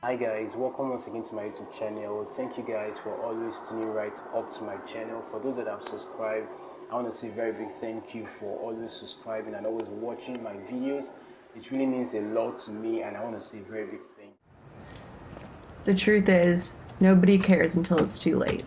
Hi guys, welcome once again to my YouTube channel. Thank you guys for always tuning right up to my channel. For those that have subscribed, I want to say a very big thank you for always subscribing and always watching my videos. It really means a lot to me, and I want to say a very big thank you. The truth is, nobody cares until it's too late.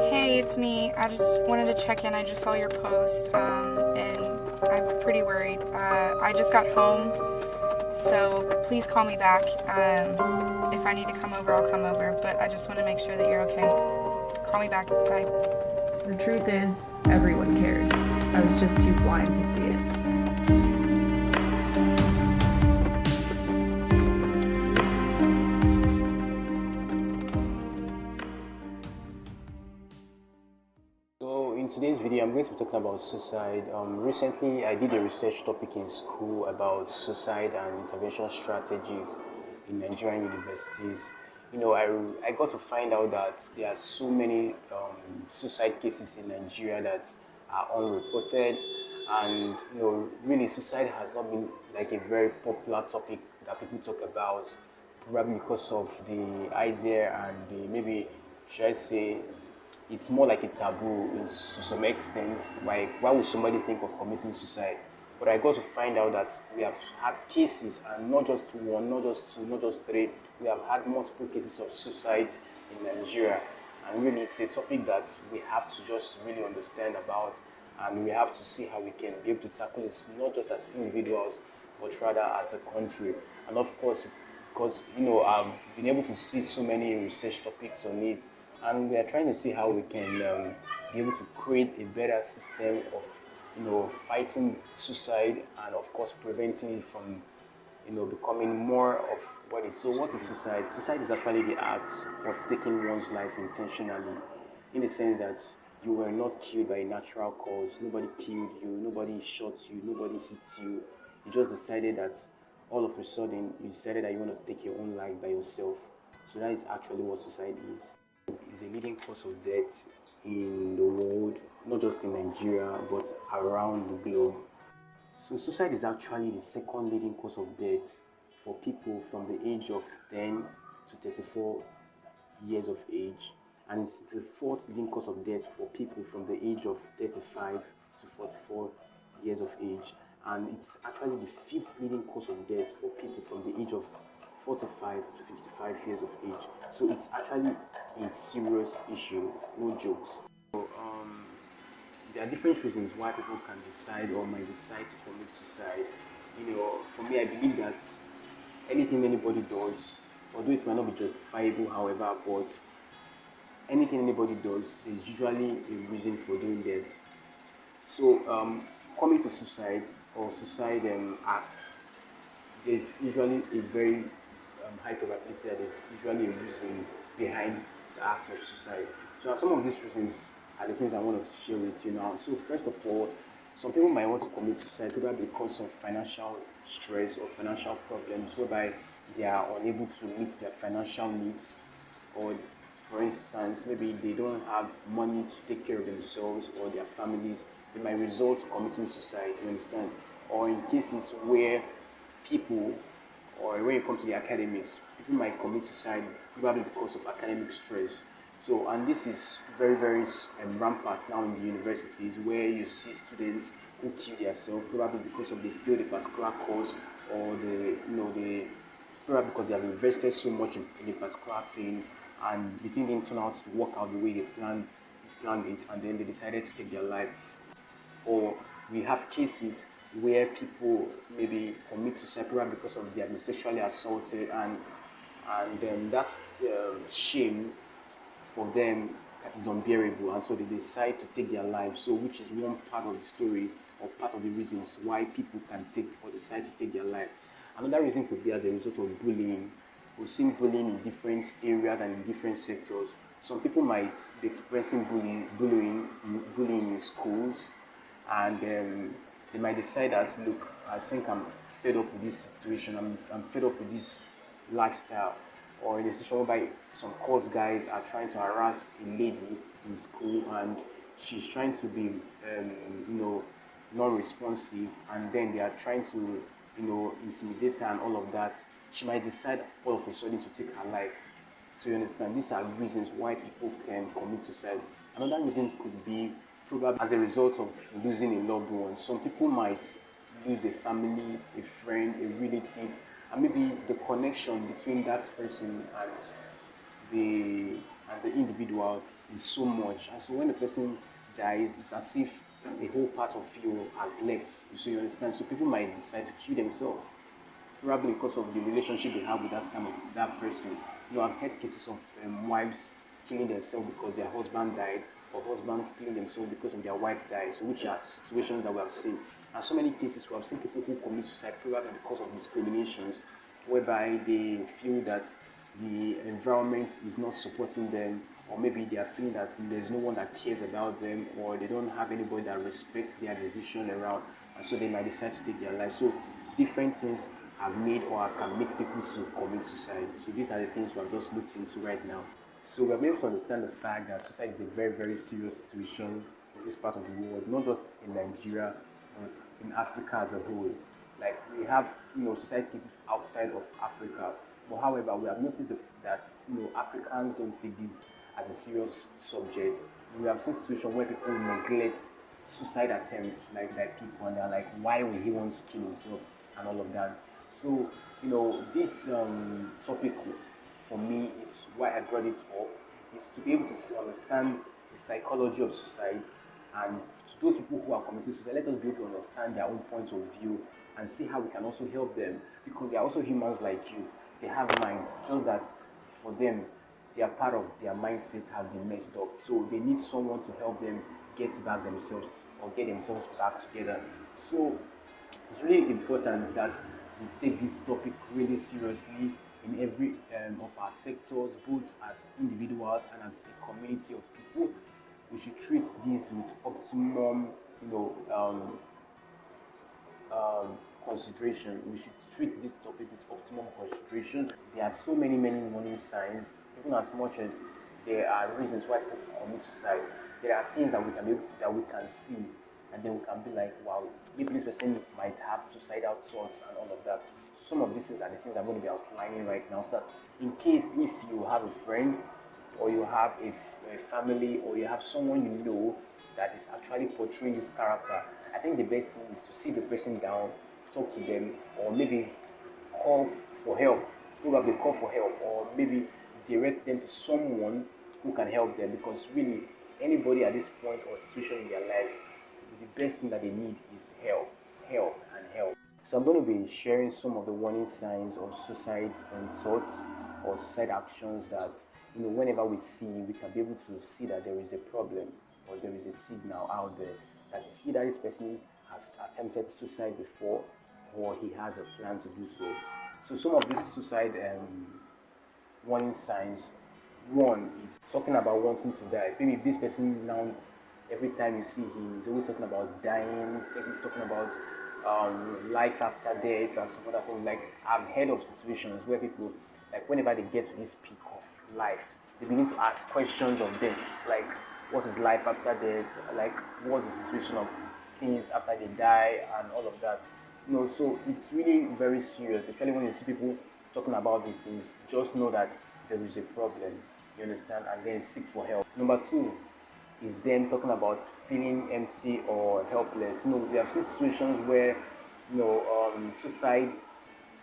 Hey, it's me. I just wanted to check in. I just saw your post, and I'm pretty worried. I just got home, so please call me back. If I need to come over, I'll come over, but I just want to make sure that you're okay. Call me back. Bye. The truth is, everyone cared. I was just too blind to see it. So in today's video, I'm going to be talking about suicide. Recently, I did a research topic in school about suicide and intervention strategies in Nigerian universities. I got to find out that there are so many suicide cases in Nigeria that are unreported, and really, suicide has not been like a very popular topic that people talk about, probably because of the idea and the maybe should I say it's more like a taboo to some extent. Like, why would somebody think of committing suicide? But I got to find out that we have had cases, and not just one, not just two, not just three. We have had multiple cases of suicide in Nigeria, and really, it's a topic that we have to just really understand about, and we have to see how we can be able to tackle this, not just as individuals, but rather as a country. And of course, because I've been able to see so many research topics on it, and we are trying to see how we can be able to create a better system of fighting suicide, and of course preventing it from becoming more of what it is. So what is suicide? Suicide is actually the act of taking one's life intentionally, in the sense that you were not killed by a natural cause. Nobody killed you, nobody shot you, nobody hit you. You just decided that all of a sudden you decided that you want to take your own life by yourself. So that is actually what suicide is. It's a leading cause of death in the world, not just in Nigeria, but around the globe. So suicide is actually the second leading cause of death for people from the age of 10 to 34 years of age, and it's the fourth leading cause of death for people from the age of 35 to 44 years of age. and it's actually the fifth leading cause of death for people from the age of 45 to 55 years of age. So it's actually a serious issue, no jokes. So, there are different reasons why people can decide or might decide to commit suicide. For me, I believe that anything anybody does, although it might not be justifiable, however, but anything anybody does, there's usually a reason for doing that. So, coming to suicide or suicide acts, there's usually a very high probability that there's usually a reason behind the act of suicide. So, some of these reasons are the things I want to share with you now. So, first of all, some people might want to commit suicide probably because of financial stress or financial problems, whereby they are unable to meet their financial needs, or for instance, maybe they don't have money to take care of themselves or their families. They might resort to committing suicide, you understand? Or in cases where people, or when it comes to the academics, people might commit suicide probably because of academic stress. So, and this is very, very rampant now in the universities, where you see students who kill themselves probably because of they failed a particular course, or they probably because they have invested so much in a particular thing, and the thing didn't turn out to work out the way they planned it, and then they decided to take their life. Or we have cases where people maybe commit suicide probably because of they have been sexually assaulted, and then that's shame for them is unbearable, and so they decide to take their lives. So, which is one part of the story or part of the reasons why people can take or decide to take their life. Another reason could be as a result of bullying. We've seen bullying in different areas and in different sectors. Some people might be expressing bullying in schools, and they might decide that, look, I think I'm fed up with this situation. I'm fed up with this lifestyle. Or in a situation whereby some court guys are trying to harass a lady in school, and she's trying to be, non-responsive, and then they are trying to, intimidate her and all of that. She might decide all of a sudden to take her life. So you understand, these are reasons why people can commit suicide. Another reason could be probably as a result of losing a loved one. Some people might lose a family, a friend, a relative, and maybe the connection between that person and the individual is so much. And so when the person dies, it's as if a whole part of you has left. So you understand. So people might decide to kill themselves, probably because of the relationship they have with that person. I've heard cases of wives killing themselves because their husband died, or husbands killing themselves because of their wife died. So which are situations that we have seen. And so many cases we have seen people who commit suicide probably because of discriminations, whereby they feel that the environment is not supporting them, or maybe they are feeling that there's no one that cares about them, or they don't have anybody that respects their decision around, and so they might decide to take their life. So different things have made or can make people to commit suicide. So these are the things we have just looked into right now. So we are able to understand the fact that suicide is a very, very serious situation in this part of the world, not just in Nigeria, but in Africa as a whole. Like we have, suicide cases outside of Africa, but however, we have noticed that Africans don't take this as a serious subject. We have seen situations where people neglect suicide attempts, like people, and they're like, why would he want to kill himself and all of that. So this topic for me is why I brought it up, is to be able to understand the psychology of suicide, and to those people who are committing suicide, let us be able to understand their own points of view and see how we can also help them, because they are also humans like you. They have minds, just that for them, they are part of their mindset have been messed up. So they need someone to help them get back themselves or get themselves back together. So it's really important that we take this topic really seriously in every of our sectors, both as individuals and as a community of people. We should treat this with optimum, consideration. We should treat this topic with optimum consideration. There are so many warning signs, even as much as there are reasons why people commit suicide. There are things that we can see, and then we can be like, wow, maybe this person might have suicidal thoughts and all of that. Some of these things are the things I'm going to be outlining right now, so that in case if you have a friend, or you have a family, or you have someone that is actually portraying this character, I think the best thing is to sit the person down, talk to them, or maybe call for help, probably call for help, or maybe direct them to someone who can help them, because really anybody at this point or situation in their life, the best thing that they need is help. So I'm going to be sharing some of the warning signs of suicide and thoughts or suicide actions that, whenever we see, we can be able to see that there is a problem or there is a signal out there that is either this person has attempted suicide before or he has a plan to do so. So some of these suicide warning signs. One is talking about wanting to die. Maybe this person now, every time you see him, he's always talking about dying, talking about life after death and some other things. Like I've heard of situations where people, like whenever they get to this peak of life, they begin to ask questions of death, like what is life after death, like what's the situation of things after they die and all of that. So it's really very serious, especially when you see people talking about these things. Just know that there is a problem, you understand, and then seek for help. Number two is them talking about feeling empty or helpless. We have seen situations where, suicide,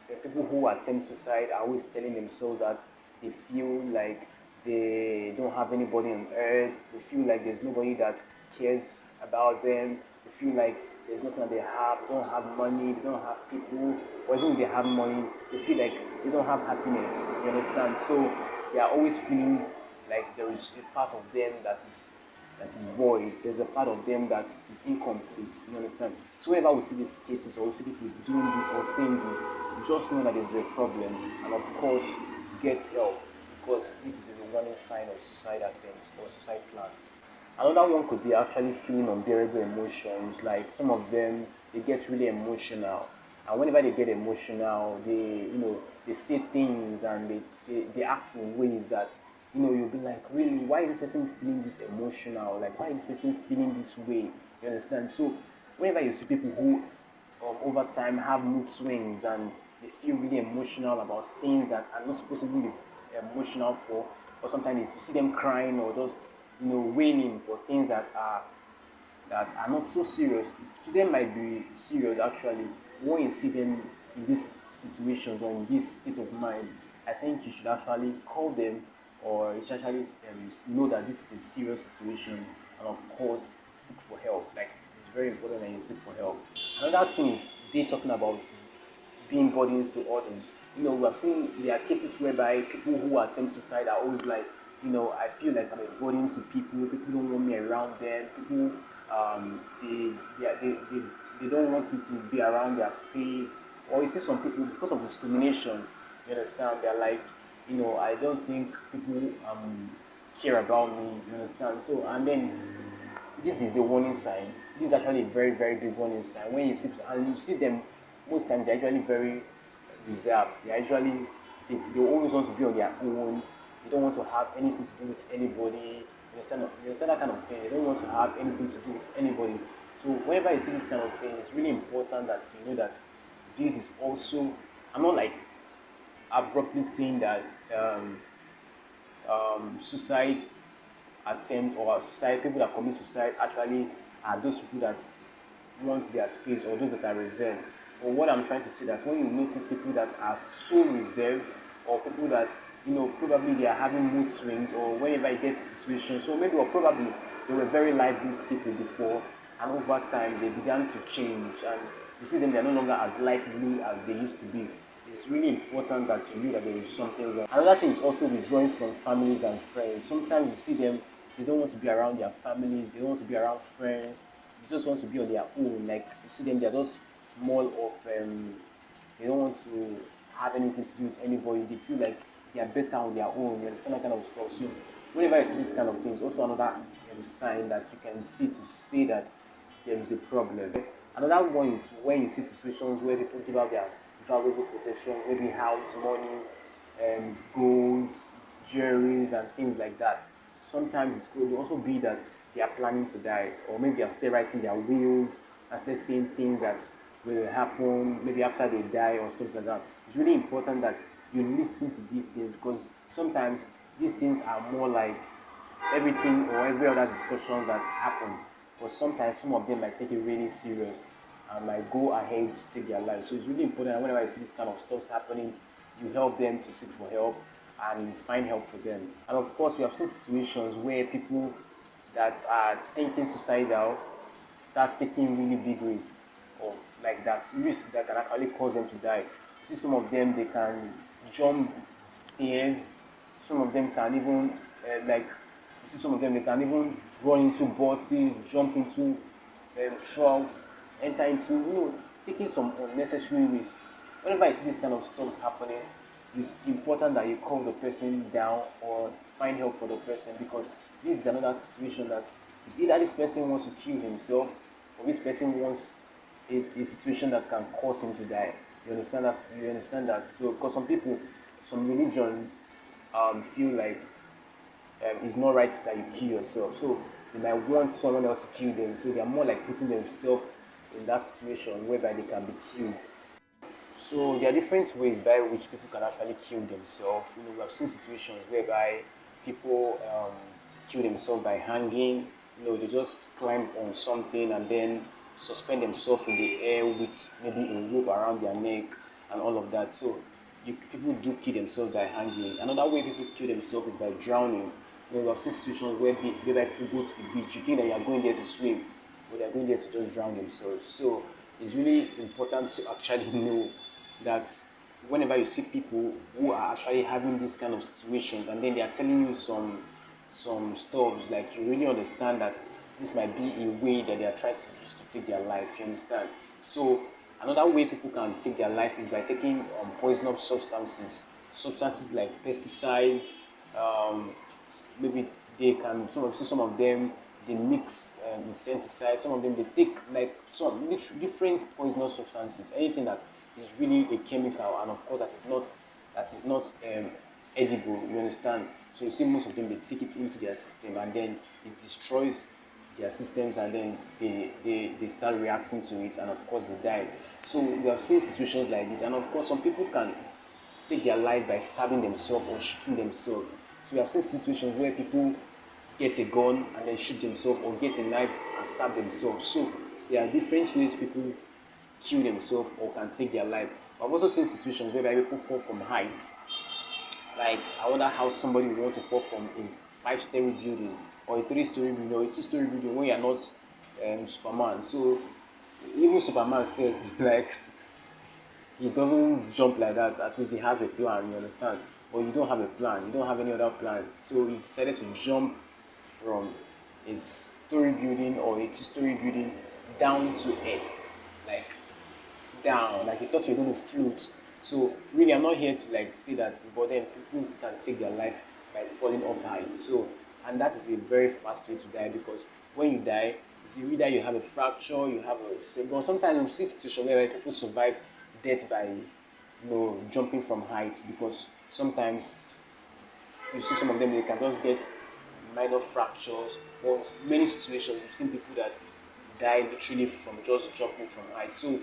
the people who attempt suicide are always telling themselves that they feel like they don't have anybody on earth, they feel like there's nobody that cares about them, they feel like there's nothing that they have, they don't have money, they don't have people, or even if they have money, they feel like they don't have happiness, you understand? So they are always feeling like there is a part of them that is void, there's a part of them that is incomplete, you understand? So whenever we see these cases or we see people doing this or saying this, just know that there's a problem, and of course get help, because this is a warning sign of suicide attempts or suicide plans. Another one could be actually feeling unbearable emotions. Like some of them, they get really emotional, and whenever they get emotional, they say things and they act in ways that, you'll be like, really, why is this person feeling this emotional? Like, why is this person feeling this way? You understand? So whenever you see people who over time have mood swings and they feel really emotional about things that are not supposed to be emotional for, or sometimes you see them crying or just wailing for things that are not so serious. To them might be serious actually. When you see them in these situations or in this state of mind, I think you should actually call them, or you should actually know that this is a serious situation, and of course seek for help. Like it's very important that you seek for help. Another thing is they talking about being burdens to others. We have seen there are cases whereby people who attempt suicide are always like, I feel like I'm a burden to people. People don't want me around them. People, they don't want me to be around their space. Or you see some people, because of discrimination, you understand, they're like, I don't think people care about me, you understand. So, and then this is a warning sign. This is actually a very, very big warning sign. When you see, and you see them, most times they're actually very reserved. They always want to be on their own. They don't want to have anything to do with anybody. You understand that kind of thing. They don't want to have anything to do with anybody. So whenever you see this kind of thing, it's really important that you know that this is also. I'm not like abruptly saying that suicide attempt or suicide people that commit suicide actually are those people that want their space or those that are reserved. But what I'm trying to say that when you notice people that are so reserved, or people that probably they are having mood swings, or whenever it gets to situation, so maybe or probably they were very lively people before, and over time they began to change, and you see them, they are no longer as lively as they used to be. It's really important that you know that there is something wrong. Another thing is also withdrawing from families and friends. Sometimes you see them, they don't want to be around their families, they don't want to be around friends, they just want to be on their own. Like you see them, they're just more of they don't want to have anything to do with anybody. They feel like they are better on their own. You understand that kind of stuff. So whenever you see this kind of things, also another sign that you can see to say that there is a problem. Another one is when you see situations where people give out their valuable possessions, maybe house, money, gold, jewelries, and things like that. Sometimes it could also be that they are planning to die, or maybe they are still writing their wills and still saying things that will happen maybe after they die or stuff like that. It's really important that you listen to these things, because sometimes these things are more like everything or every other discussion that happen. but sometimes some of them might take it really serious and might go ahead to take their life. So it's really important that whenever I see this kind of stuff happening, you help them to seek for help and you find help for them. And of course, we have seen situations where people that are thinking suicidal start taking really big risks of like that risk that can actually cause them to die. You see some of them they can jump stairs, some of them can even like you see some of them they can even run into buses, jump into trucks, enter into taking some unnecessary risks. Whenever I see this kind of stuff happening, it's important that you calm the person down or find help for the person because this is another situation that is either this person wants to kill himself or this person wants a situation that can cause him to die. You understand that? You understand that? So, because some people, some religion feel like it's not right that you kill yourself. So they might want someone else to kill them. So they are more like putting themselves in that situation whereby they can be killed. So there are different ways by which people can actually kill themselves. We have seen situations whereby people kill themselves by hanging. They just climb on something and then suspend themselves in the air with maybe a rope around their neck and all of that. So people do kill themselves by hanging. Another way people kill themselves is by drowning. We have seen situations whereby people go to the beach. You think that you are going there to swim, but they are going there to just drown themselves. So it's really important to actually know that whenever you see people who are actually having these kind of situations and then they are telling you some stuff, like you really understand that this might be a way that they are trying to use to take their life, you understand? So another way people can take their life is by taking poisonous substances like pesticides. Maybe they can some of them they mix insecticides. Some of them they take like some different poisonous substances. Anything that is really a chemical, and of course that is not edible. You understand? So you see, most of them they take it into their system, and then it destroys their systems, and then they start reacting to it, and of course they die. So we have seen situations like this, and of course some people can take their life by stabbing themselves or shooting themselves. So we have seen situations where people get a gun and then shoot themselves, or get a knife and stab themselves. So there are different ways people kill themselves or can take their life. I've also seen situations where people fall from heights. Like, I wonder how somebody would want to fall from a 5-story building or a 3-story building or a 2-story building when you're not Superman. So even Superman said, like, he doesn't jump like that. At least he has a plan, you understand? But you don't have a plan. You don't have any other plan. So he decided to jump from a story building or a 2-story building down to earth, like down, like he thought you're going to float. So really, I'm not here to like say that, but then people can take their life by falling off heights. So, and that is a very fast way to die, because when you die, you see, either you have a fracture, you have a, but sometimes you see situations where people survive death by jumping from heights, because sometimes you see some of them they can just get minor fractures, or many situations you've seen people that die literally from just jumping from heights. So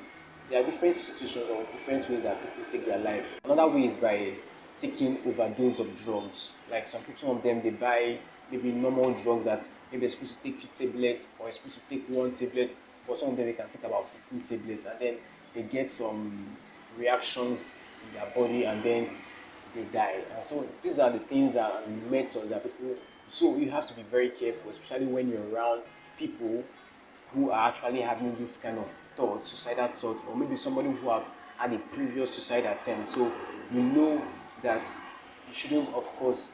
there are different situations or different ways that people take their life. Another way is by taking overdose of drugs. Like some people, some of them they buy maybe normal drugs that maybe they're supposed to take 2 tablets or you're supposed to take 1 tablet, but some of them they can take about 16 tablets, and then they get some reactions in their body and then they die. And so these are the things that methods that people. So you have to be very careful, especially when you're around people who are actually having this kind of thoughts, suicidal thoughts, or maybe somebody who have had a previous suicide attempt. So you know that you shouldn't, of course,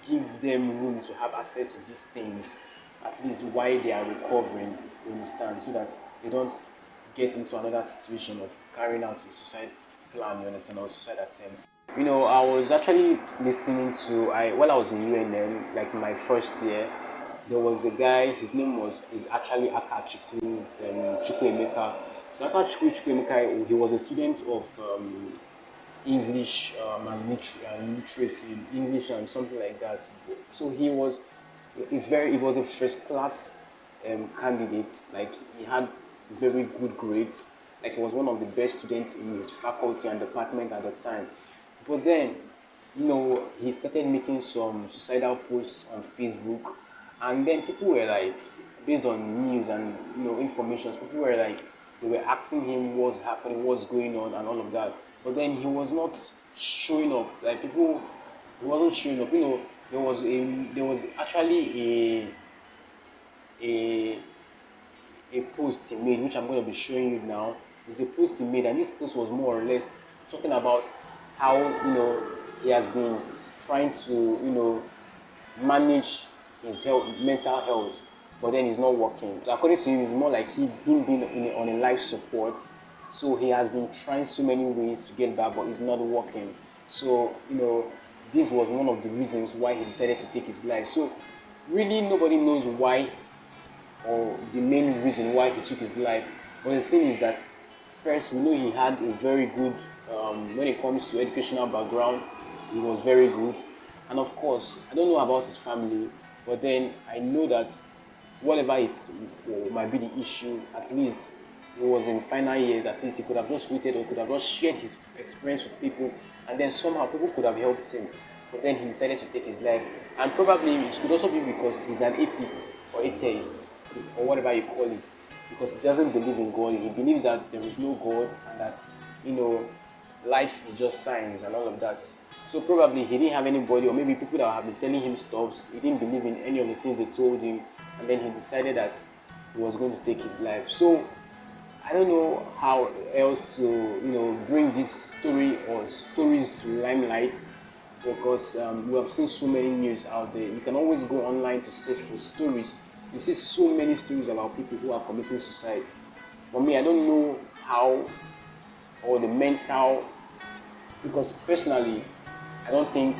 give them room to have access to these things, at least while they are recovering, you understand, so that they don't get into another situation of carrying out a suicide plan, you understand, or suicide attempt. I was actually listening to, while I was in UNM, like my first year, there was a guy, his name is actually Akachukwu Chukwuemeka. So Chukwuemeka, he was a student of English and literacy, English and something like that. So he was a first class candidate. Like, he had very good grades. Like, he was one of the best students in his faculty and department at the time. But then, he started making some suicidal posts on Facebook, and then people were like, based on news and information. People were like they were asking him what's happening, what's going on, and all of that. But then he was not showing up. Like people, he wasn't showing up. There was actually a a post he made, which I'm going to be showing you now. It's a post he made, and this post was more or less talking about how he has been trying to manage his mental health, but then it's not working. So according to him, it's more like him being on a life support. So he has been trying so many ways to get back, but it's not working. So this was one of the reasons why he decided to take his life. So really, nobody knows why or the main reason why he took his life. But the thing is that first, we know he had a very good, when it comes to educational background, he was very good. And of course, I don't know about his family, but then I know that whatever it might be the issue, at least he was in final years, at least he could have just waited or could have just shared his experience with people, and then somehow people could have helped him. But then he decided to take his life. And probably it could also be because he's an atheist or atheist, or whatever you call it, because he doesn't believe in God. He believes that there is no God and that life is just science and all of that. So probably he didn't have anybody, or maybe people that have been telling him stuff. He didn't believe in any of the things they told him, and then he decided that he was going to take his life. So I don't know how else to bring this story or stories to limelight, because we have seen so many news out there. You can always go online to search for stories. You see so many stories about people who are committing suicide. For me, I don't know how or the mental, because personally, I don't think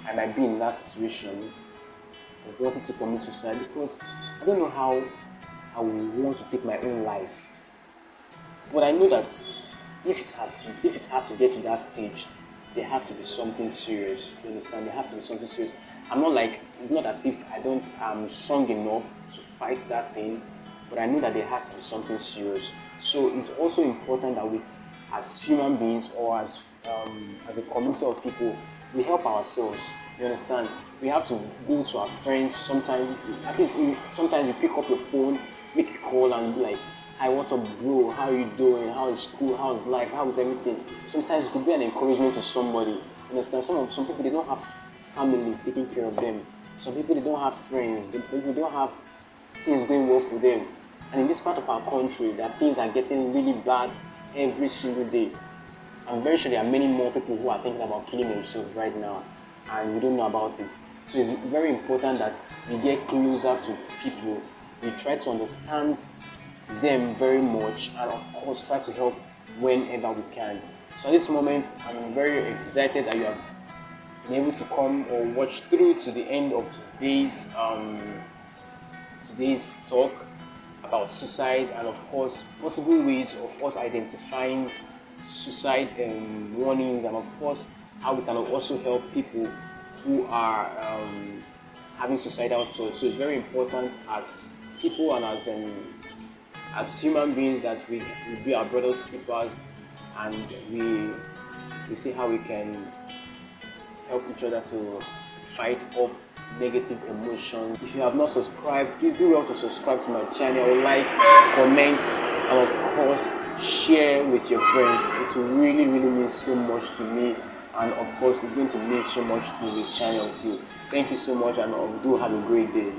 I might be in that situation of wanting to commit suicide, because I don't know how I would want to take my own life. But I know that if it has to get to that stage, there has to be something serious. You understand? There has to be something serious. It's not as if I'm strong enough to fight that thing, but I know that there has to be something serious. So it's also important that we, as human beings or as a community of people, we help ourselves. You understand? We have to go to our friends sometimes. At least sometimes you pick up your phone, make a call, and be like, "Hi, what's up, bro? How are you doing? How is school? How is life? How is everything?" Sometimes it could be an encouragement to somebody. You understand? Some people, they don't have families taking care of them. Some people, they don't have friends. They don't have things going well for them. And in this part of our country, that things are getting really bad every single day. I'm very sure there are many more people who are thinking about killing themselves right now, and we don't know about it. So it's very important that we get closer to people. We try to understand them very much, and of course try to help whenever we can. So at this moment, I'm very excited that you have been able to come or watch through to the end of today's talk about suicide, and of course possible ways of us identifying suicide warnings, and of course how we can also help people who are having suicidal thoughts. So it's very important as people and as human beings that we be our brothers keepers, and we see how we can help each other to fight off negative emotions. If you have not subscribed, please do well to subscribe to my channel, like, comment, and of course share with your friends. It will really mean so much to me, and of course it's going to mean so much to the channel too. Thank you so much, and do have a great day.